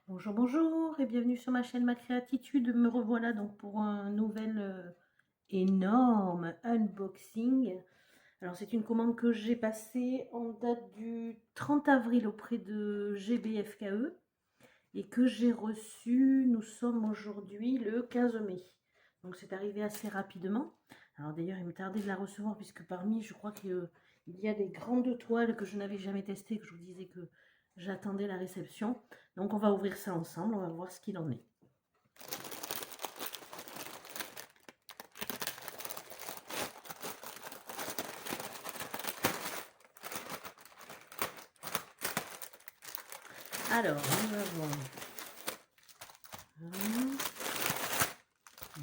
Bonjour, bonjour et bienvenue sur ma chaîne Ma Créatitude. Me revoilà donc pour un nouvel énorme unboxing. Alors c'est une commande que j'ai passée en date du 30 avril auprès de GBFKE et que j'ai reçue, nous sommes aujourd'hui le 15 mai. Donc c'est arrivé assez rapidement. Alors d'ailleurs il me tardait de la recevoir puisque parmi, je crois qu'il y a des grandes toiles que je n'avais jamais testées, que je vous disais que j'attendais la réception. Donc on va ouvrir ça ensemble, on va voir ce qu'il en est. Alors, nous avons 1,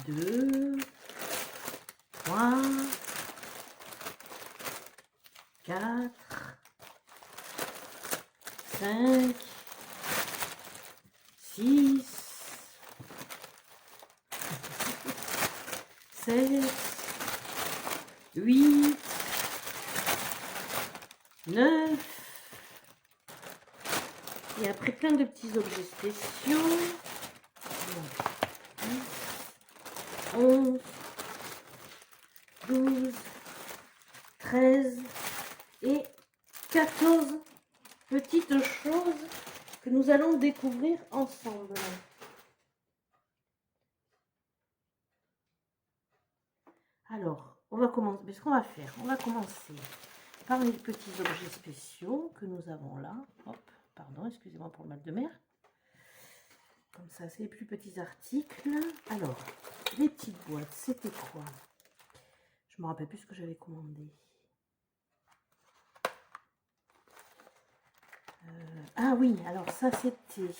2, 3, 4, 5, 6, 7, 8, 9, et après plein de petits objets spéciaux. 10, 11, 12, 13 et 14 petites choses que nous allons découvrir ensemble. Alors, on va commencer. Mais ce qu'on va faire, on va commencer par les petits objets spéciaux que nous avons là. Hop, pardon, excusez-moi pour le mal de mer. Comme ça, c'est les plus petits articles. Alors, les petites boîtes, c'était quoi? Je me rappelle plus ce que j'avais commandé. Ah oui, alors ça c'était...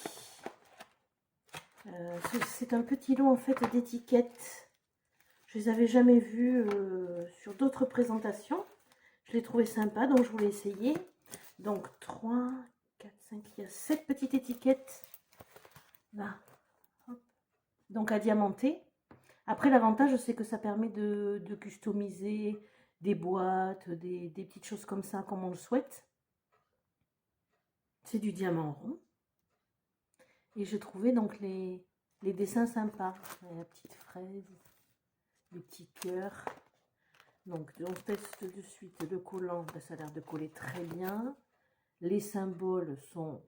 c'est un petit lot en fait d'étiquettes. Je les avais jamais vues sur d'autres présentations. Je l'ai trouvé sympa, donc je voulais essayer. Donc 3, 4, 5, il y a 7 petites étiquettes. Là. Hop. Donc à diamanter. Après, l'avantage, c'est que ça permet de customiser des boîtes, des petites choses comme ça, comme on le souhaite. C'est du diamant rond. Et j'ai trouvé donc les dessins sympas. La petite fraise, les petits cœurs. Donc, on teste de suite le collant. Ben, ça a l'air de coller très bien. Les symboles sont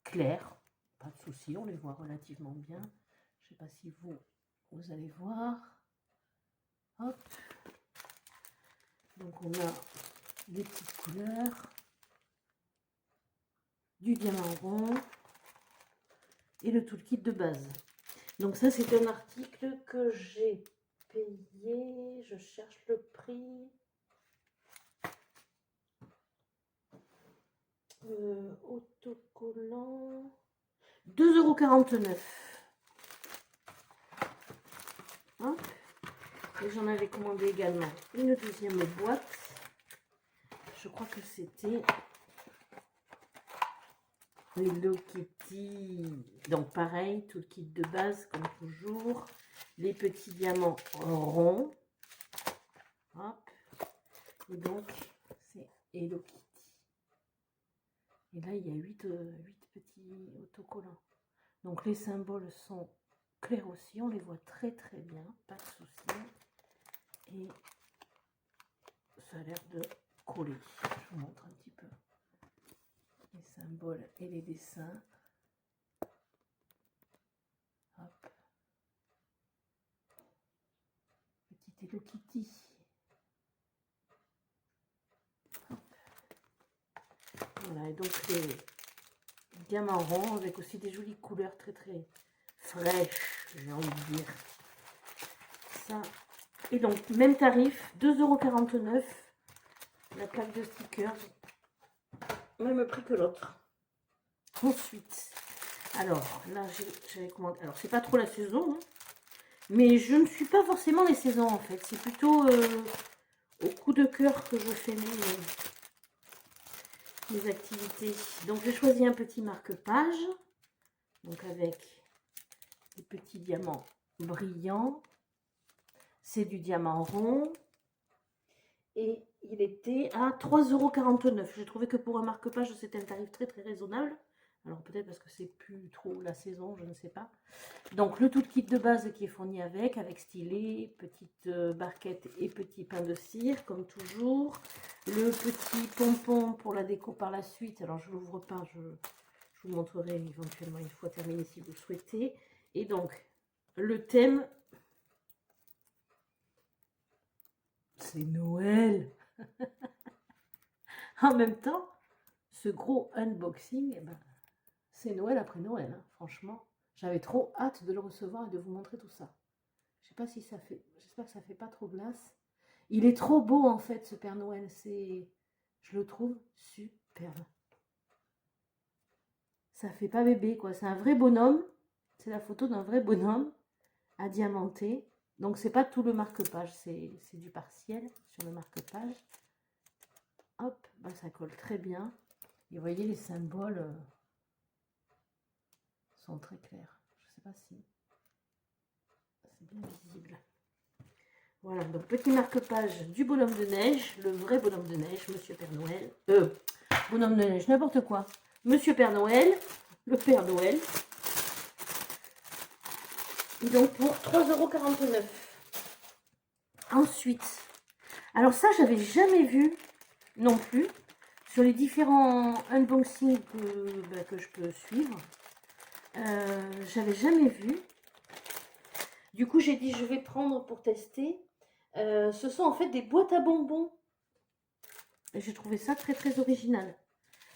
clairs. Pas de souci, on les voit relativement bien. Je ne sais pas si vous allez voir. Hop. Donc, on a les petites couleurs. Du diamant rond. Et le toolkit de base. Donc ça, c'est un article que j'ai payé. Je cherche le prix. Autocollant. 2,49 €. Hein, et j'en avais commandé également une deuxième boîte. Je crois que c'était Hello Kitty. Donc pareil, tout le kit de base comme toujours. Les petits diamants ronds. Hop. Et donc, c'est Hello Kitty. Et là, il y a 8 petits autocollants. Donc les symboles sont clairs aussi, on les voit très très bien, pas de souci. Et ça a l'air de coller. Je vous montre un petit peu les symboles et les dessins. Hop. Petite Hello Kitty. Hop. Voilà, et donc les diamants ronds avec aussi des jolies couleurs très très fraîches, j'ai envie de dire. Ça. Et donc, même tarif, 2,49 €. La plaque de stickers, même prix que l'autre. Ensuite, alors là, j'avais commandé. Alors, c'est pas trop la saison, hein, mais je ne suis pas forcément les saisons en fait. C'est plutôt au coup de cœur que je fais mes activités. Donc, j'ai choisi un petit marque-page, donc avec des petits diamants brillants. C'est du diamant rond. Et il était à 3,49 €. J'ai trouvé que pour un marque-page, c'était un tarif très très raisonnable. Alors peut-être parce que c'est plus trop la saison, je ne sais pas. Donc le tout kit de base qui est fourni avec stylet, petite barquette et petit pain de cire, comme toujours. Le petit pompon pour la déco par la suite. Alors je ne l'ouvre pas, je vous montrerai éventuellement une fois terminé si vous le souhaitez. Et donc le thème, c'est Noël. En même temps, ce gros unboxing, eh ben, c'est Noël après Noël, hein, franchement. J'avais trop hâte de le recevoir et de vous montrer tout ça. Je sais pas si ça fait, j'espère que ça fait pas trop glace. Il est trop beau en fait ce Père Noël, je le trouve superbe. Ça fait pas bébé quoi, c'est un vrai bonhomme. C'est la photo d'un vrai bonhomme à diamanter. Donc c'est pas tout le marque-page, c'est du partiel sur le marque-page. Hop, bah, ça colle très bien. Et vous voyez les symboles sont très clairs. Je sais pas si c'est bien visible. Voilà, donc petit marque-page du bonhomme de neige, le vrai bonhomme de neige, Monsieur Père Noël. Bonhomme de neige, n'importe quoi. Monsieur Père Noël, le Père Noël. Et donc pour 3,49 €. Ensuite, alors ça, j'avais jamais vu non plus sur les différents unboxings que je peux suivre. J'avais jamais vu. Du coup, j'ai dit, je vais prendre pour tester. Ce sont en fait des boîtes à bonbons. J'ai trouvé ça très très original.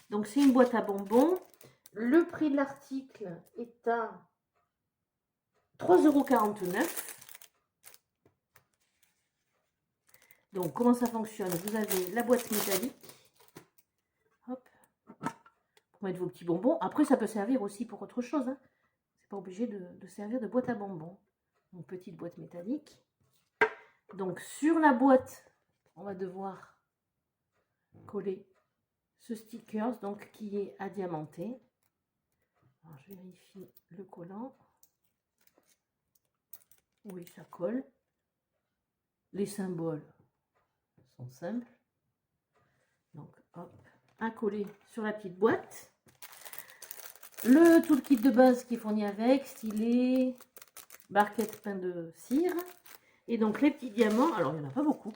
Donc c'est une boîte à bonbons. Le prix de l'article est à 3,49 €. Donc comment ça fonctionne? Vous avez la boîte métallique. Hop. Pour mettre vos petits bonbons. Après ça peut servir aussi pour autre chose. Hein. C'est pas obligé de servir de boîte à bonbons. Donc petite boîte métallique. Donc sur la boîte, on va devoir coller ce sticker donc qui est à diamanter. Alors, je vérifie le collant. Oui, ça colle. Les symboles sont simples. Donc hop, à coller sur la petite boîte. Le toolkit de base qui est fourni avec, stylet, barquette, pain de cire. Et donc les petits diamants, alors il n'y en a pas beaucoup.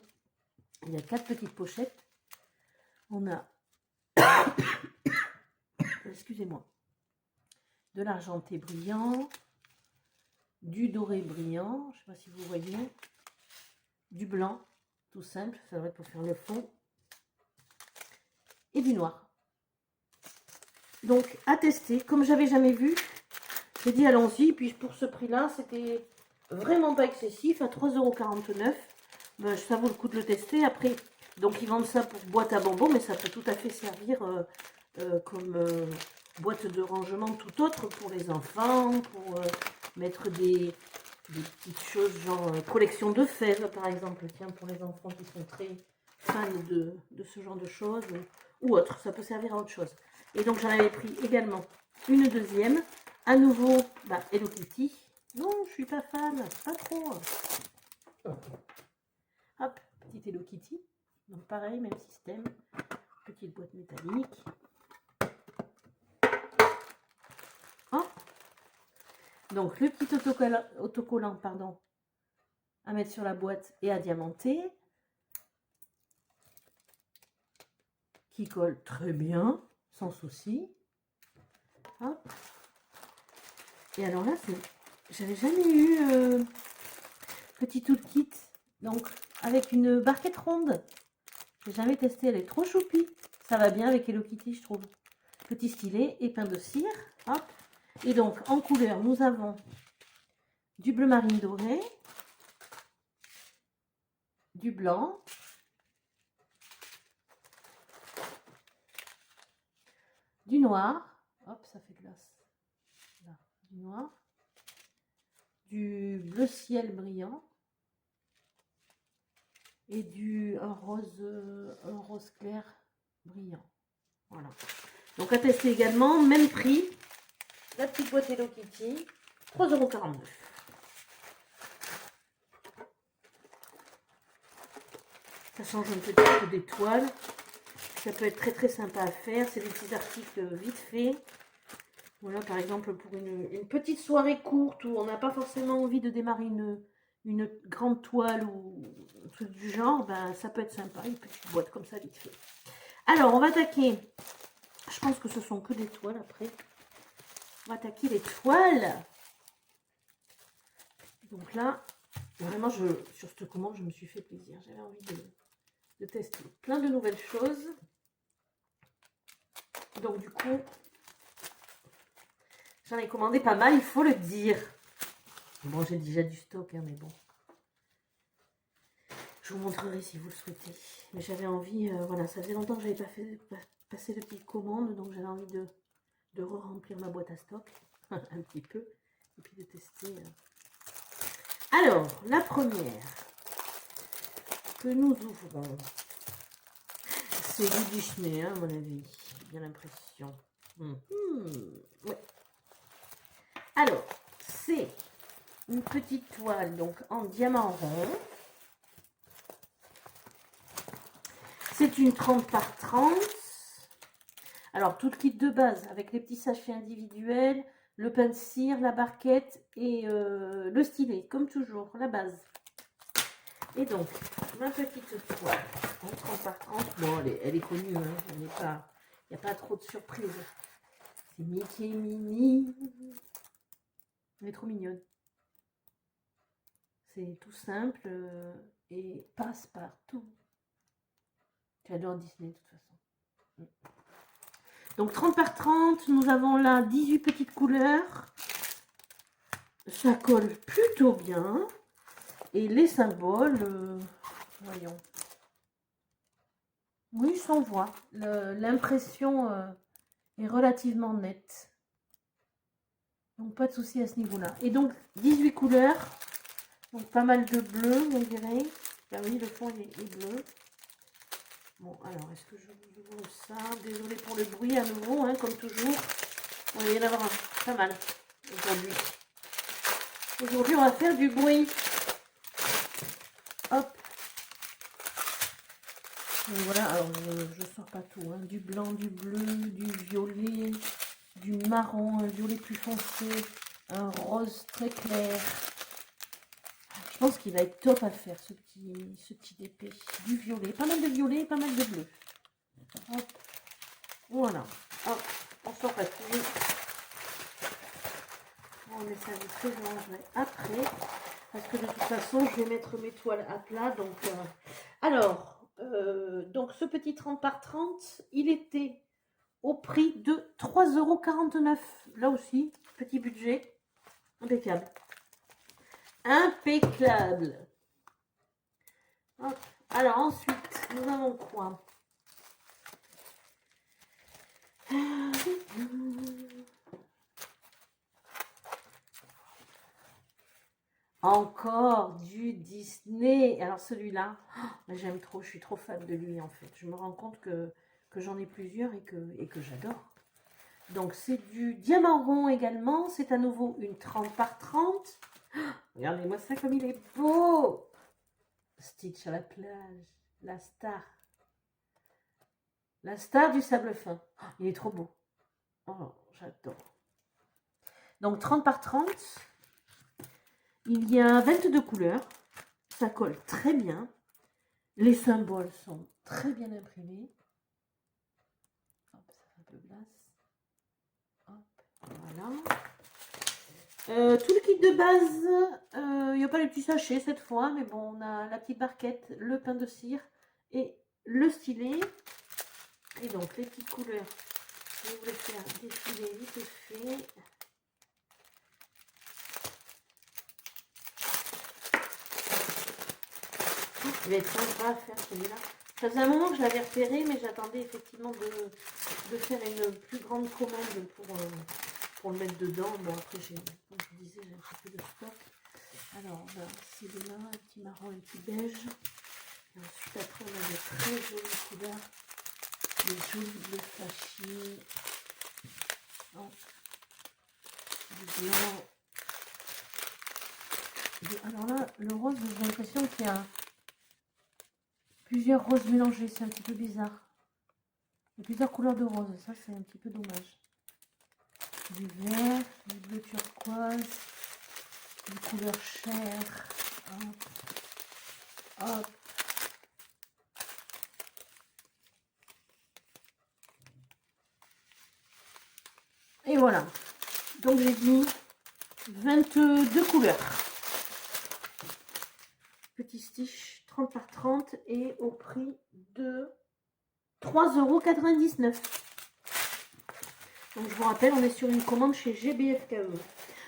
Il y a 4 petites pochettes. On a, excusez-moi, de l'argenté brillant, du doré brillant, je ne sais pas si vous voyez, du blanc, tout simple, ça devrait être pour faire le fond, et du noir. Donc à tester, comme j'avais jamais vu, j'ai dit allons-y, puis pour ce prix-là, c'était vraiment pas excessif, à 3,49 €. Ben, ça vaut le coup de le tester. Après, donc ils vendent ça pour boîte à bonbons, mais ça peut tout à fait servir comme boîte de rangement tout autre pour les enfants, pour mettre des petites choses genre collection de fèves par exemple, tiens, pour les enfants qui sont très fans de ce genre de choses ou autre, ça peut servir à autre chose. Et donc j'en avais pris également une deuxième, à nouveau Hello Kitty. Non, je suis pas fan, pas trop. Hop, petite Hello Kitty. Donc pareil, même système. Petite boîte métallique. Oh. Donc le petit autocollant, pardon, à mettre sur la boîte et à diamanter. Qui colle très bien, sans souci. Hop. Et alors là, j'avais jamais eu petit toolkit. Donc avec une barquette ronde. J'ai jamais testé, elle est trop choupie. Ça va bien avec Hello Kitty, je trouve. Petit stylet et pain de cire. Hop. Et donc en couleur, nous avons du bleu marine doré, du blanc, du noir. Hop, ça fait glace. Là, du noir. Du bleu ciel brillant. Et un rose clair brillant. Voilà. Donc à tester également, même prix. La petite boîte Hello Kitty, 3,49 €. Ça change un petit peu des toiles. Ça peut être très très sympa à faire. C'est des petits articles vite faits. Voilà, par exemple, pour une petite soirée courte où on n'a pas forcément envie de démarrer une grande toile ou un truc du genre, ben, ça peut être sympa, une petite boîte comme ça, vite fait. Alors, on va attaquer. Je pense que ce sont que des toiles après. On va attaquer les toiles. Donc là, vraiment, sur cette commande, je me suis fait plaisir. J'avais envie de tester plein de nouvelles choses. Donc du coup, j'en ai commandé pas mal, il faut le dire. Bon, j'ai déjà du stock, hein, mais bon. Je vous montrerai si vous le souhaitez. Mais j'avais envie, voilà, ça faisait longtemps que je n'avais pas passé de petites commandes, donc j'avais envie de re-remplir ma boîte à stock, un petit peu, et puis de tester. Alors, la première que nous ouvrons, c'est du Disney, hein, à mon avis, j'ai bien l'impression. Ouais. Alors, c'est une petite toile, donc en diamant rond. C'est une 30 par 30. Alors, tout le kit de base avec les petits sachets individuels, le pain de cire, la barquette et le stylet, comme toujours, la base. Et donc, ma petite toile en 30 par 30. Bon, elle est connue, hein, il n'y a pas trop de surprises. C'est Mickey et Minnie. Elle est trop mignonne. C'est tout simple et passe partout. J'adore Disney de toute façon. Donc 30 par 30, nous avons là 18 petites couleurs. Ça colle plutôt bien. Et les symboles, voyons. Oui, s'en voit. L'impression est relativement nette. Donc pas de souci à ce niveau-là. Et donc 18 couleurs. Donc pas mal de bleu, on dirait. Ben oui, le fond est bleu. Bon, alors, est-ce que je vous ouvre ça? Désolée pour le bruit à nouveau, hein, comme toujours. On va y en avoir pas mal aujourd'hui. Aujourd'hui, on va faire du bruit. Hop. Donc voilà, alors je sors pas tout. Hein. Du blanc, du bleu, du violet, du marron, un violet plus foncé, un rose très clair. Je pense qu'il va être top à faire, ce petit DP. Du violet, pas mal de violet et pas mal de bleu. Hop. Voilà. Hop. On sort pas tout. On met ça vite fait, je rangerai après. Parce que de toute façon, je vais mettre mes toiles à plat. Donc, donc ce petit 30 par 30, il était au prix de 3,49 €. Là aussi, petit budget. Impeccable. Impeccable. Hop. Alors ensuite, nous avons quoi? Encore du Disney. Alors celui-là, j'aime trop, je suis trop fan de lui en fait. Je me rends compte que j'en ai plusieurs et que j'adore. Donc c'est du diamant rond également. C'est à nouveau une 30 par 30. Regardez-moi ça comme il est beau. Stitch à la plage. La star. La star du sable fin. Il est trop beau. Oh, j'adore. Donc 30 par 30. Il y a 22 couleurs. Ça colle très bien. Les symboles sont très bien imprimés. Hop, ça fait un peu glace. Hop, voilà. Tout le kit de base, il n'y a pas les petits sachets cette fois, mais bon, on a la petite barquette, le pain de cire et le stylet. Et donc les petites couleurs, je vais vous les faire défiler vite fait. Il va être sympa à faire celui-là. Ça faisait un moment que je l'avais repéré, mais j'attendais effectivement de faire une plus grande commande pour le mettre dedans. Bon, après, comme je vous disais, j'ai un petit peu de stock. Alors, on a celui-là, un petit marron, un petit beige. Et ensuite, après, on a de très jolies couleurs. Des jolis bleus flashy. Oh. Du blanc. Alors là, le rose, j'ai l'impression qu'il y a plusieurs roses mélangées. C'est un petit peu bizarre. Il y a plusieurs couleurs de rose. Ça, c'est un petit peu dommage. du vert, du bleu turquoise, une couleur chair. Hop, hop. Et voilà. Donc j'ai mis 22 couleurs. Petit stitch 30 par 30 et au prix de 3,99 €. Donc je vous rappelle, on est sur une commande chez GBFKE.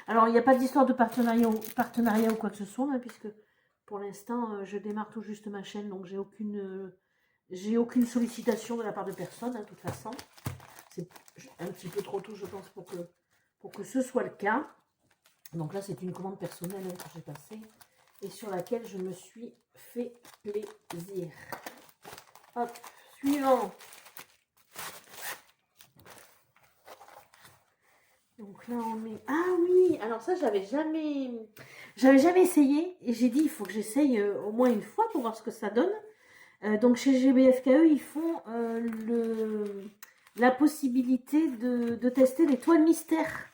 Alors il n'y a pas d'histoire de partenariat ou quoi que ce soit, hein, puisque pour l'instant je démarre tout juste ma chaîne, donc j'ai aucune sollicitation de la part de personne, hein, de toute façon. C'est un petit peu trop tôt, je pense, pour que ce soit le cas. Donc là, c'est une commande personnelle, hein, que j'ai passée et sur laquelle je me suis fait plaisir. Hop, suivant. Donc là, on met... Ah oui, alors ça, j'avais jamais essayé. Et j'ai dit, il faut que j'essaye au moins une fois pour voir ce que ça donne. Donc chez GBFKE, ils font la possibilité de tester les toiles mystères.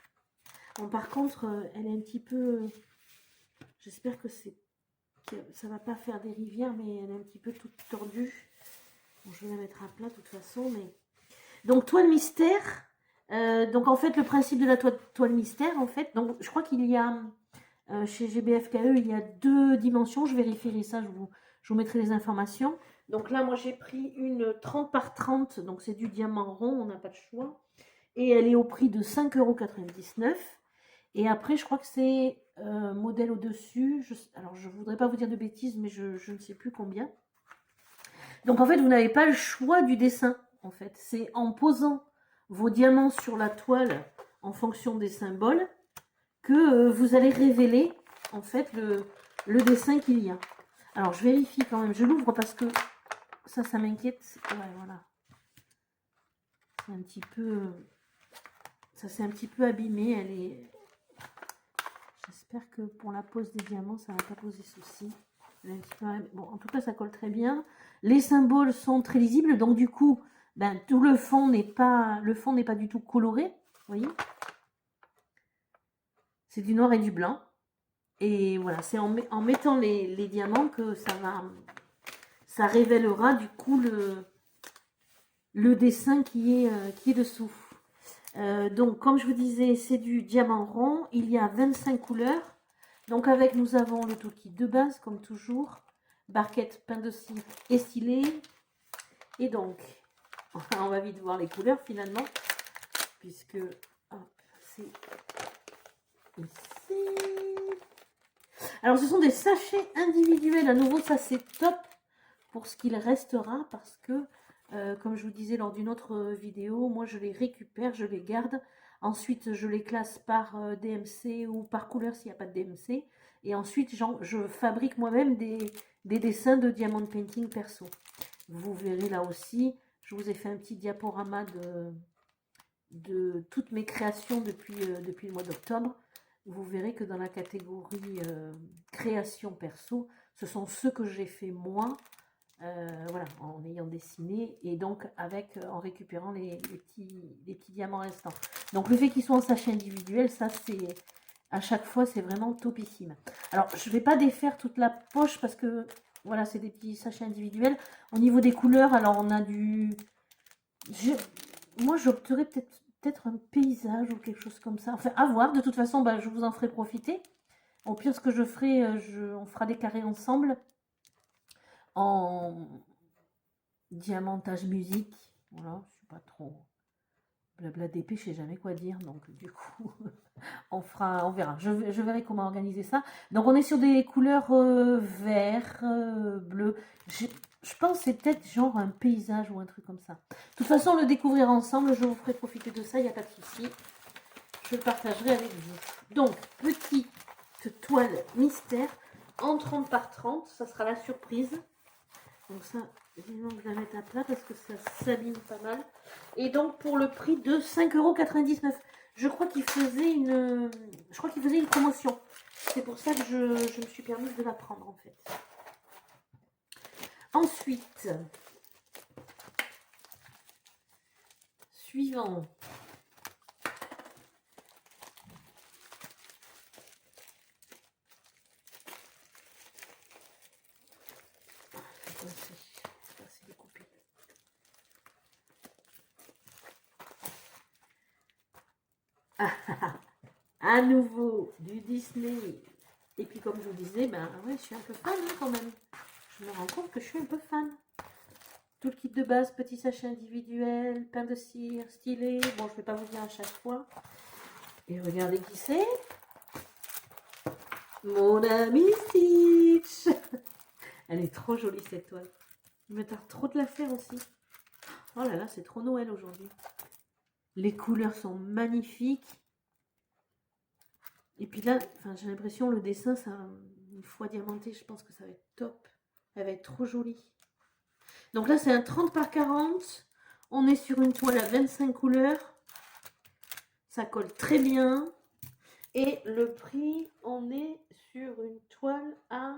Bon, par contre, elle est un petit peu... J'espère que ça va pas faire des rivières, mais elle est un petit peu toute tordue. Bon, je vais la mettre à plat de toute façon, mais... Donc, toile mystère. Donc, en fait, le principe de la toile mystère, en fait... Donc, je crois qu'il y a... chez GBFKE, il y a 2 dimensions. Je vérifierai ça, je vous mettrai les informations. Donc là, moi, j'ai pris une 30 par 30. Donc, c'est du diamant rond, on n'a pas de choix. Et elle est au prix de 5,99 €. Et après, je crois que c'est modèle au-dessus. Alors, je ne voudrais pas vous dire de bêtises, mais je ne sais plus combien. Donc, en fait, vous n'avez pas le choix du dessin. En fait, c'est en posant vos diamants sur la toile en fonction des symboles que vous allez révéler, en fait, le dessin qu'il y a. Alors, je vérifie quand même. Je l'ouvre parce que ça m'inquiète. Ouais, voilà. C'est un petit peu... Ça s'est un petit peu abîmé. Elle est... J'espère que pour la pose des diamants, ça ne va pas poser souci. Bon, en tout cas, ça colle très bien. Les symboles sont très lisibles, donc du coup, ben, tout le fond n'est pas du tout coloré. Vous voyez, c'est du noir et du blanc. Et voilà, c'est en mettant les diamants que ça révélera du coup le dessin qui est dessous. Donc, comme je vous disais, c'est du diamant rond. Il y a 25 couleurs. Donc, avec, nous avons le toolkit de base, comme toujours. Barquette, pain de cire et stylet. Et donc, on va vite voir les couleurs finalement. Puisque, c'est ici. Alors, ce sont des sachets individuels. À nouveau, ça c'est top pour ce qu'il restera. Parce que, comme je vous disais lors d'une autre vidéo, moi je les récupère, je les garde. Ensuite, je les classe par DMC ou par couleur s'il n'y a pas de DMC. Et ensuite, je fabrique moi-même des dessins de diamond painting perso. Vous verrez là aussi, je vous ai fait un petit diaporama de toutes mes créations depuis le mois d'octobre. Vous verrez que dans la catégorie création perso, ce sont ceux que j'ai fait moi. Voilà, en ayant dessiné et donc en récupérant les petits diamants restants. Donc le fait qu'ils soient en sachet individuel, ça c'est à chaque fois c'est vraiment topissime. Alors je ne vais pas défaire toute la poche parce que voilà, c'est des petits sachets individuels. Au niveau des couleurs, alors on a moi j'opterais peut-être un paysage ou quelque chose comme ça. Enfin à voir, de toute façon je vous en ferai profiter. Au pire, ce que je ferai, on fera des carrés ensemble en diamantage musique. Voilà, je suis pas trop blabla d'épée, je sais jamais quoi dire, donc du coup on verra. Je verrai comment organiser ça. Donc on est sur des couleurs vert, bleu. Je pense que c'est peut-être genre un paysage ou un truc comme ça. De toute façon, on le découvrira ensemble. Je vous ferai profiter de ça, il n'y a pas de souci. Je le partagerai avec vous. Donc, petite toile mystère en 30 par 30. Ça sera la surprise. Donc ça, vivement que je la mette à plat parce que ça s'abîme pas mal. Et donc pour le prix de 5,99 €. Je crois qu'il faisait une promotion. C'est pour ça que je me suis permise de la prendre en fait. Ensuite, suivant. C'est découpé. À nouveau du Disney. Et puis comme je vous disais, ben ouais, je suis un peu fan hein, quand même. Je me rends compte que je suis un peu fan. Tout le kit de base, petit sachet individuel, pain de cire, stylet. Bon, je ne vais pas vous dire à chaque fois. Et regardez qui c'est. Mon amie Stitch. Elle est trop jolie cette toile. Il me tarde trop de la faire aussi. Oh là là, c'est trop Noël aujourd'hui. Les couleurs sont magnifiques. Et puis là, j'ai l'impression le dessin, ça, une fois diamanté, je pense que ça va être top. Elle va être trop jolie. Donc là, c'est un 30 par 40. On est sur une toile à 25 couleurs. Ça colle très bien. Et le prix, on est sur une toile à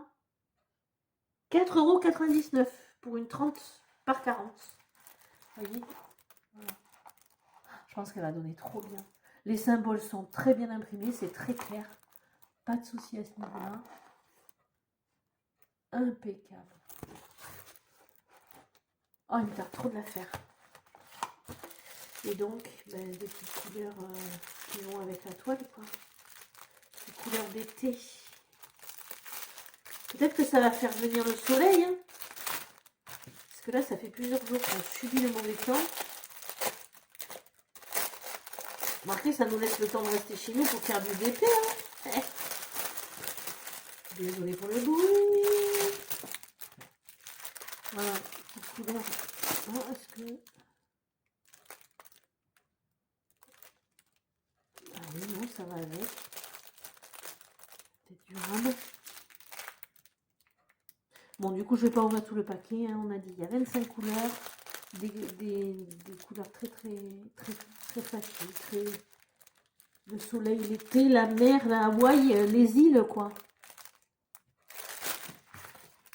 4,99 € pour une 30 par 40. Vous voyez, voilà. Je pense qu'elle va donner trop bien. Les symboles sont très bien imprimés, c'est très clair. Pas de souci à ce niveau-là. Impeccable. Oh, il me tarde trop de la faire. Et donc, ben, des petites couleurs qui vont avec la toile, quoi. Des couleurs d'été. Peut-être que ça va faire venir le soleil. Hein, parce que là, ça fait plusieurs jours qu'on subit le mauvais temps. Remarquez, ça nous laisse le temps de rester chez nous pour faire du DP. Hein. Désolée pour le bruit. Voilà, petite couleur. Oh, est-ce que... Ah oui, non, ça va avec. C'est durable. Bon, du coup, je ne vais pas ouvrir tout le paquet. Hein. On a dit il y a 25 couleurs. Des couleurs très flashy. Très... Le soleil, l'été, la mer, la Hawaï, les îles, quoi.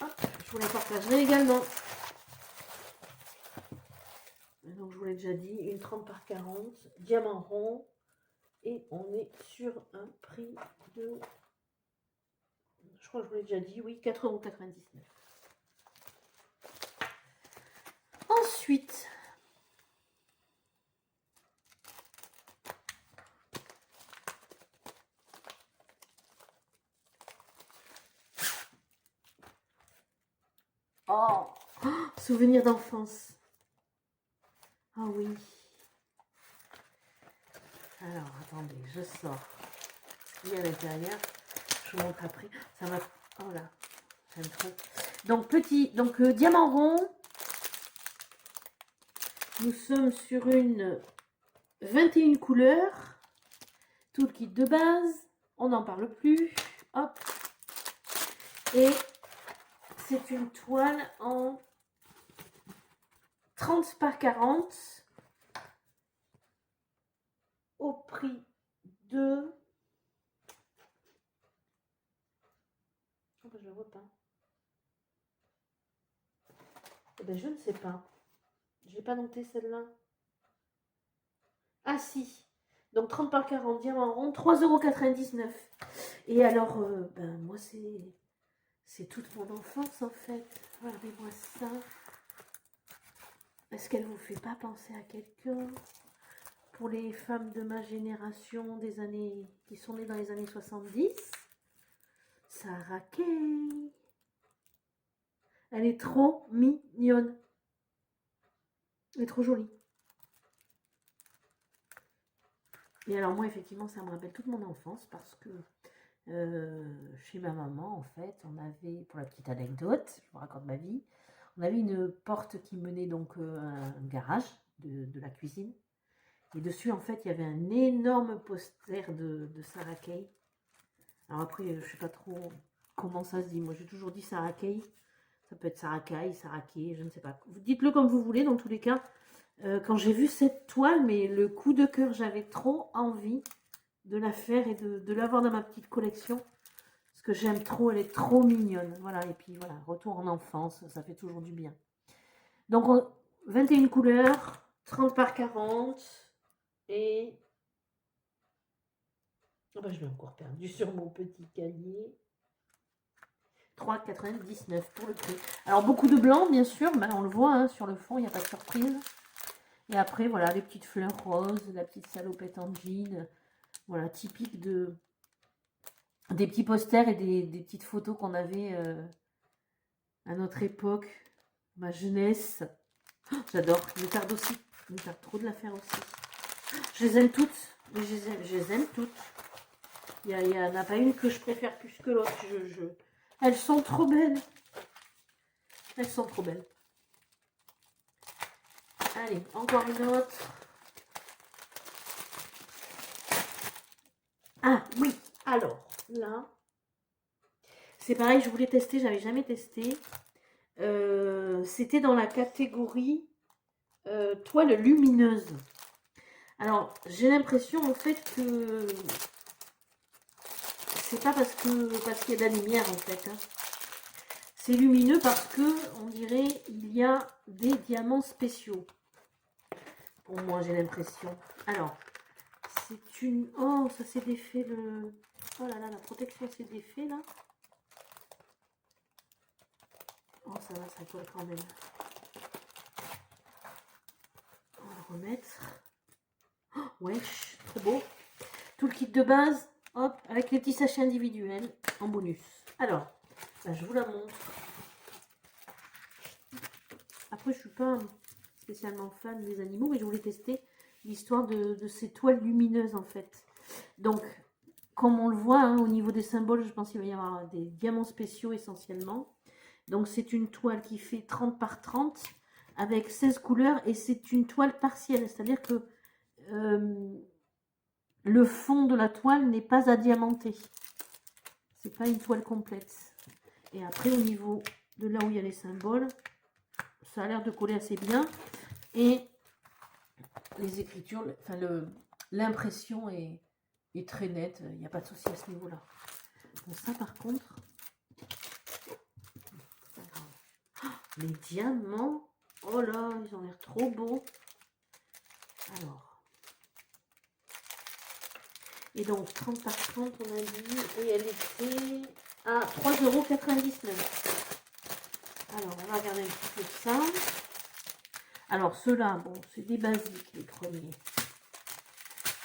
Hop, je vous la partagerai également. Donc, je vous l'ai déjà dit, une 30 par 40, diamant rond. Et on est sur un prix de... Je crois que je vous l'ai déjà dit, oui, 4,99 €. Ensuite, oh, souvenir d'enfance. Ah oui. Alors, attendez, je sors ce qu'il y a à l'intérieur. Je vous montre après. Ça va... Oh là, j'aime trop. Donc, diamant rond. Nous sommes sur une 21 couleurs. Tout le kit de base. On n'en parle plus. Hop. Et c'est une toile en 30 par 40. Au prix de... Oh ben, je ne vois pas. Eh ben, je ne sais pas. Je n'ai pas noté celle-là. Ah si. Donc 30 par 40, diamant rond, 3,99 €. Et alors, ben moi c'est toute mon enfance en fait. Regardez-moi ça. Est-ce qu'elle vous fait pas penser à quelqu'un? Pour les femmes de ma génération des années qui sont nées dans les années 70, Sarah Kay. Elle est trop mignonne. Elle est trop jolie. Et alors moi, effectivement, ça me rappelle toute mon enfance parce que chez ma maman, en fait, on avait, pour la petite anecdote, je vous raconte ma vie, on avait une porte qui menait donc à un garage de la cuisine. Et dessus, en fait, il y avait un énorme poster de Sarah Kay. Alors après, je ne sais pas trop comment ça se dit. Moi, j'ai toujours dit Sarah Kay. Ça peut être Sarah Kay, Sarah Kay, je ne sais pas. Dites-le comme vous voulez, dans tous les cas. Quand j'ai vu cette toile, mais le coup de cœur, j'avais trop envie de la faire et de l'avoir dans ma petite collection. Parce que j'aime trop, elle est trop mignonne. Voilà, et puis voilà, retour en enfance, ça fait toujours du bien. Donc, 21 couleurs, 30 par 40. Et... Oh ben, je l'ai encore perdu sur mon petit cahier. 3,99 pour le prix. Alors, beaucoup de blanc, bien sûr. Ben, on le voit, hein, sur le fond, il n'y a pas de surprise. Et après, voilà, les petites fleurs roses, la petite salopette en jean. Voilà, typique des petits posters et des petites photos qu'on avait à notre époque, ma jeunesse. Oh, j'adore. Il me tarde aussi. Il me tarde trop de la faire aussi. Je les aime toutes. Je les aime toutes. Il n'y en a pas une que je préfère plus que l'autre. Elles sont trop belles. Elles sont trop belles. Allez, encore une autre. Ah oui, alors là, c'est pareil, je voulais tester, j'avais jamais testé. C'était dans la catégorie toile lumineuse. Alors, j'ai l'impression en fait que c'est pas parce qu'il y a de la lumière en fait. Hein. C'est lumineux parce que, on dirait, il y a des diamants spéciaux. Pour moi, j'ai l'impression. Alors, c'est une... Oh, ça s'est défait le... Oh là là, la protection s'est défait là. Oh, ça va, ça colle quand même. On va le remettre. Oh, wesh, trop beau. Tout le kit de base, hop, avec les petits sachets individuels en bonus. Alors, là, je vous la montre. Après, je suis pas spécialement fan des animaux, mais je voulais tester l'histoire de ces toiles lumineuses en fait. Donc, comme on le voit hein, au niveau des symboles, je pense qu'il va y avoir des diamants spéciaux essentiellement. Donc, c'est une toile qui fait 30 par 30 avec 16 couleurs et c'est une toile partielle, c'est-à-dire que le fond de la toile n'est pas adiamanté. C'est pas une toile complète. Et après, au niveau de là où il y a les symboles, ça a l'air de coller assez bien. Et les écritures, enfin l'impression est très nette. Il n'y a pas de souci à ce niveau-là. Bon, ça par contre, les diamants, oh là, ils ont l'air trop beaux. Alors, et donc 30 par 30, on a dit, et elle était à 3,99 €. Alors, on va regarder un petit peu ça. Alors, ceux-là, bon, c'est des basiques, les premiers.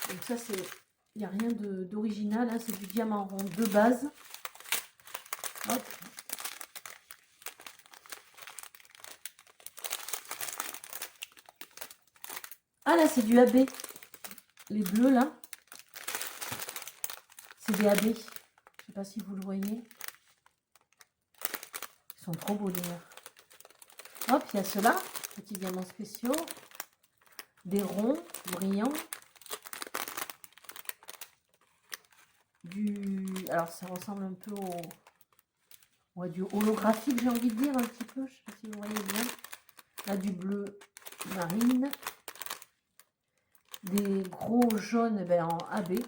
Donc ça, c'est... Il n'y a rien d'original, hein, c'est du diamant rond de base. Hop. Ah là, c'est du AB. Les bleus, là. C'est des AB. Je ne sais pas si vous le voyez. Ils sont trop beaux, d'ailleurs. Hop, il y a ceux-là. Petits diamants spéciaux. Des ronds brillants. Alors, ça ressemble un peu du holographique, j'ai envie de dire, un petit peu. Je ne sais pas si vous voyez bien. Là, du bleu marine. Des gros jaunes en AB.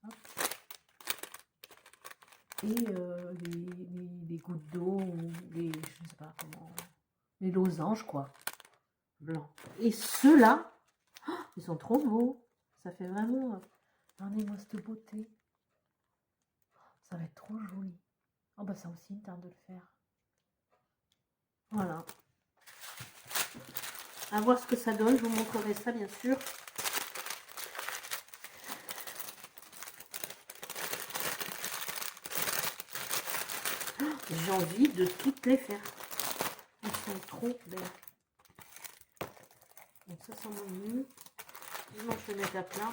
Hop. Et les gouttes d'eau, je sais pas comment, les losanges, quoi. Blanc. Et ceux-là, oh, ils sont trop beaux. Ça fait vraiment... Regardez-moi cette beauté. Ça va être trop joli. Oh bah ça aussi, il me tarde de le faire. Voilà. À voir ce que ça donne. Je vous montrerai ça, bien sûr. J'ai envie de toutes les faire. Elles sont trop belles. Donc ça, c'est mon nu. Sinon, je vais mettre à plat.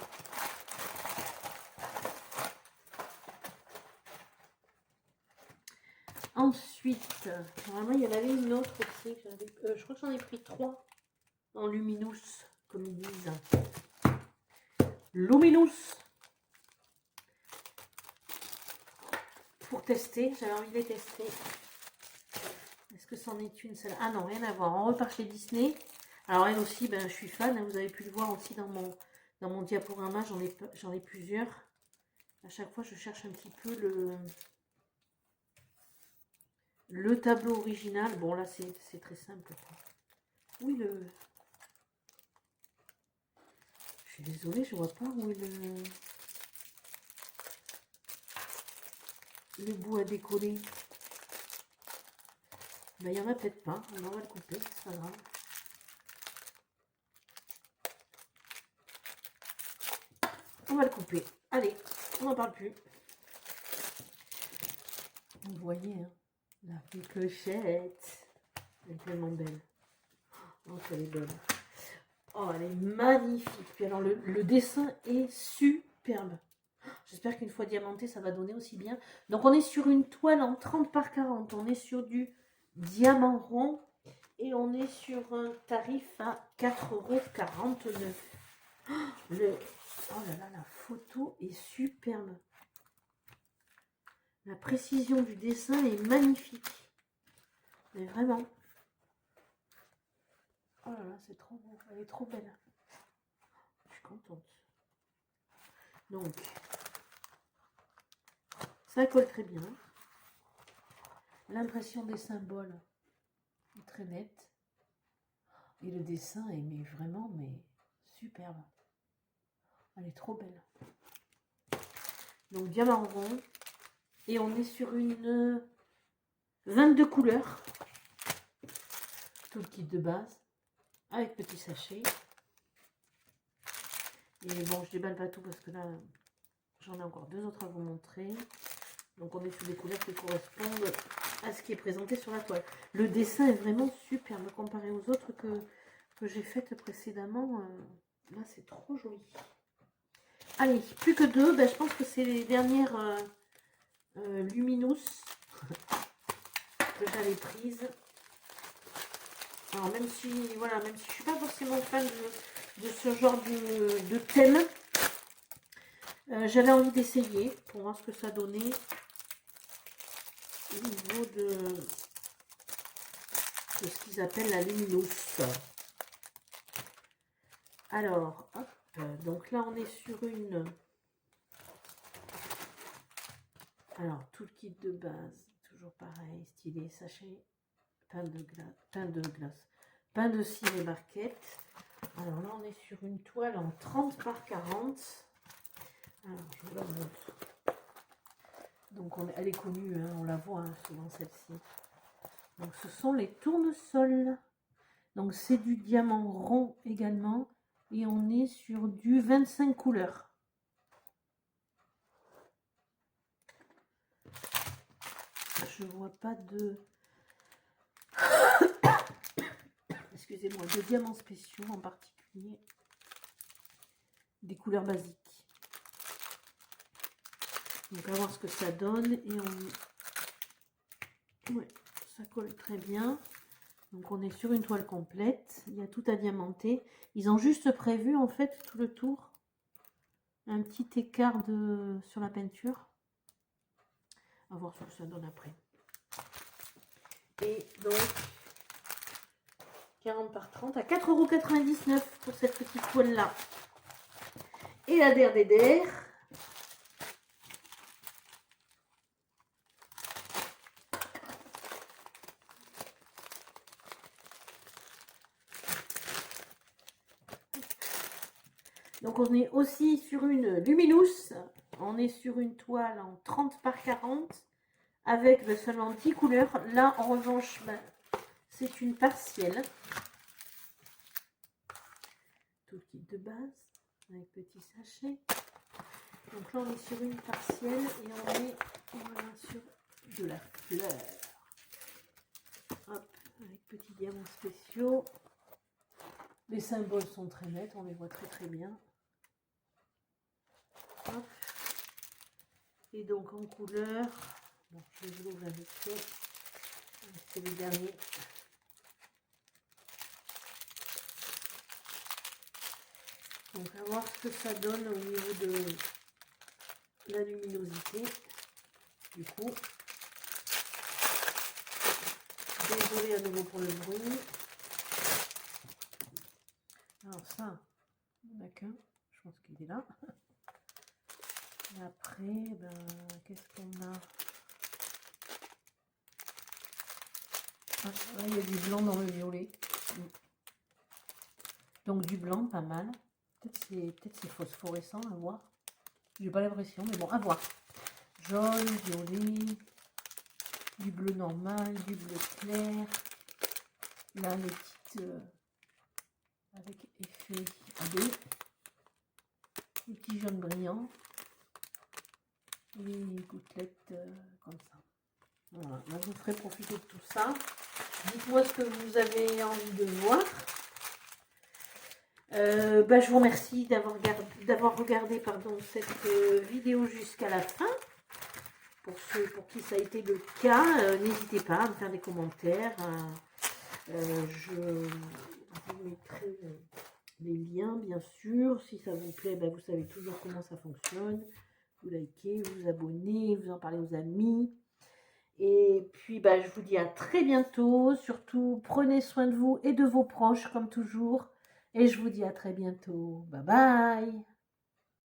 Ensuite, normalement, il y en avait une autre aussi. Je crois que j'en ai pris 3 en Luminous, comme ils disent. Luminous. Pour tester, j'avais envie de les tester. Est-ce que c'en est une celle-là? Ah non, rien à voir. On repart chez Disney. Alors elle aussi, ben, je suis fan. Vous avez pu le voir aussi dans mon diaporama. J'en ai plusieurs. À chaque fois, je cherche un petit peu le tableau original. Bon, là, c'est très simple. Oui, je suis désolée, je vois pas où est le bout à décoller. Ben, il n'y en a peut-être pas. On va le couper, c'est pas grave. On va le couper. Allez, on n'en parle plus. Vous voyez, hein, la clochette. Elle est tellement belle. Oh, elle est belle. Oh, elle est magnifique. Puis alors, le dessin est superbe. J'espère qu'une fois diamanté, ça va donner aussi bien. Donc, on est sur une toile en 30 par 40. On est sur du diamant rond. Et on est sur un tarif à 4,49 €. Oh là là, la photo est superbe. La précision du dessin est magnifique. Mais vraiment. Oh là là, c'est trop beau. Elle est trop belle. Je suis contente. Donc, ça colle très bien. L'impression des symboles est très nette. Et le dessin est vraiment superbe. Elle est trop belle. Donc, diamant rond. Et on est sur une 22 couleurs. Tout le kit de base. Avec petit sachet. Et bon, je déballe pas tout parce que là, j'en ai encore deux autres à vous montrer. Donc, on est sur des couleurs qui correspondent à ce qui est présenté sur la toile. Le dessin est vraiment superbe comparé aux autres que j'ai faites précédemment. Là, c'est trop joli. Allez, plus que deux. Ben, je pense que c'est les dernières Luminous que j'avais prises. Alors, même si je suis pas forcément fan de ce genre de thème, j'avais envie d'essayer pour voir ce que ça donnait au niveau de ce qu'ils appellent la Luminous. Alors, hop, donc là on est sur une... Alors, tout le kit de base, toujours pareil, stylet, sachet, pain de cire et barquette. Alors là, on est sur une toile en 30 par 40. Alors, je vous la montre. Donc, elle est connue, hein, on la voit hein, souvent celle-ci. Donc, ce sont les tournesols. Donc, c'est du diamant rond également. Et on est sur du 25 couleurs. Je vois pas de... Excusez-moi, de diamants spéciaux en particulier. Des couleurs basiques. Donc, on va voir ce que ça donne. Et ouais, ça colle très bien. Donc, on est sur une toile complète. Il y a tout à diamanter. Ils ont juste prévu, en fait, tout le tour, un petit écart sur la peinture. On va voir ce que ça donne après. Et donc, 40 par 30 à 4,99 € pour cette petite toile-là. Et la der. Donc on est aussi sur une Luminous. On est sur une toile en 30 par 40 avec seulement 10 couleurs. Là en revanche, c'est une partielle. Tout le kit de base avec petit sachet. Donc là on est sur une partielle et on est sur de la fleur. Hop, avec petits diamants spéciaux. Les symboles sont très nets, on les voit très très bien. Hop. Et donc en couleur, bon, je vais vous vérifier. C'est le dernier. Donc on va voir ce que ça donne au niveau de la luminosité. Du coup, désolé à nouveau pour le bruit. Alors ça, il n'y en a qu'un, je pense qu'il est là. Et après, qu'est-ce qu'on a? Ah, là, il y a du blanc dans le violet. Donc du blanc, pas mal. Peut-être c'est phosphorescent, à voir. J'ai pas l'impression, mais bon, à voir. Jaune, violet. du bleu normal, du bleu clair. Là, les petites avec effet AB, les petits jaunes brillants, les gouttelettes comme ça. Voilà, là, je vous ferai profiter de tout ça. Dites-moi ce que vous avez envie de voir. Je vous remercie d'avoir regardé cette vidéo jusqu'à la fin. Pour ceux pour qui ça a été le cas, n'hésitez pas à me faire des commentaires. Je vous mettrai les liens, bien sûr. Si ça vous plaît, vous savez toujours comment ça fonctionne. Vous likez, vous abonnez, vous en parlez aux amis. Et puis, je vous dis à très bientôt. Surtout, prenez soin de vous et de vos proches, comme toujours. Et je vous dis à très bientôt. Bye bye.